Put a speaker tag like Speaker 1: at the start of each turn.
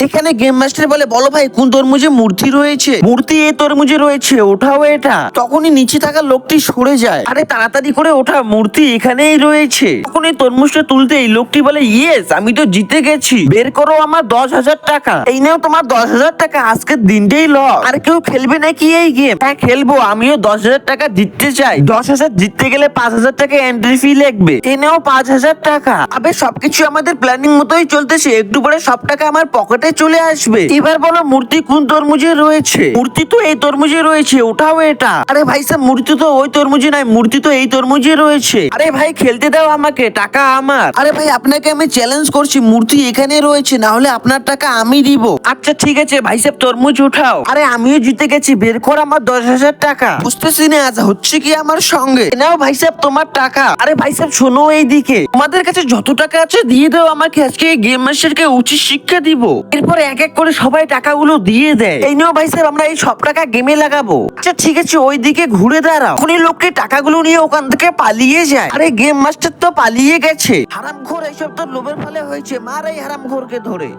Speaker 1: এখানে game master বলে, বলো ভাই কোন তরমুজে মূর্তি রয়েছে? মূর্তি এই তরমুজে রয়েছে, ওঠাও এটা। তখনই নিচে থাকা লোকটি সরে যায়। আরে তাড়াতাড়ি করে ওঠা, মূর্তি এখানেই রয়েছে। তখন এই তরমুজটা তুলতেই লোকটি বলে, ইয়েস আমি তো জিতে গেছি, বের করো আমার 10,000 টাকা। এই নাও তোমার 10,000 টাকা, আজকের দিনটাই লস। আর কেউ খেলবে নাকি এই গেম? হ্যাঁ খেলবো, আমিও 10,000 টাকা জিততে চাই। 10,000 জিততে গেলে 5,000 টাকা এন্ট্রি ফি লাগবে। এ নাও 5,000 টাকা। আবে সবকিছু আমাদের প্ল্যানিং মতোই চলতেছে, একটু পরে সব টাকা আমার পকেটে চলে আসবে। এবার বলো মূর্তি কোন তরমুজে রয়েছে? মূর্তি তো এই তরমুজে রয়েছে, ওঠাও এটা। আরে ভাই সাহেব মূর্তি তো ওই তরমুজে নাই, মূর্তি তো এই তরমুজে রয়েছে। আরে ভাই খেলতে দাও আমাকে, টাকা আমার। আরে ভাই আপনাকে আমি চ্যালেঞ্জ করছি, মূর্তি এখানে রয়েছে, না হলে আপনার টাকা আমি দিব। আচ্ছা ঠিক আছে ভাই সাহেব তরমুজ উঠাও। আরে আমিও জিতে গেছি, বের কর আমার 10,000 টাকা। বুঝতেছি না আজ হচ্ছে কি আমার সঙ্গে। নাও ভাই সাহেব তোমার টাকা। আরে ভাই সাহেব শোনো এইদিকে, তোমাদের কাছে যত টাকা আছে দিয়ে দাও আমাকে, আজকে এই গেম মাস্টারকে উচিত শিক্ষা দিব। এরপর এক এক করে সবাই টাকাগুলো দিয়ে দেয়। এই নাও ভাই সাহেব, আমরা এই সব টাকা গেমে লাগাবো। আচ্ছা ঠিক আছে ওইদিকে ঘুরে দাঁড়াও। উনি লোককে টাকাগুলো নিয়ে ওখান থেকে পালিয়ে যায়। আরে গেম মাস্টার তো পালিয়ে গেছে। হারামখোর, এইসব তো লোভের ফলে হয়েছে, মার এই হারামখোরকে ধরে।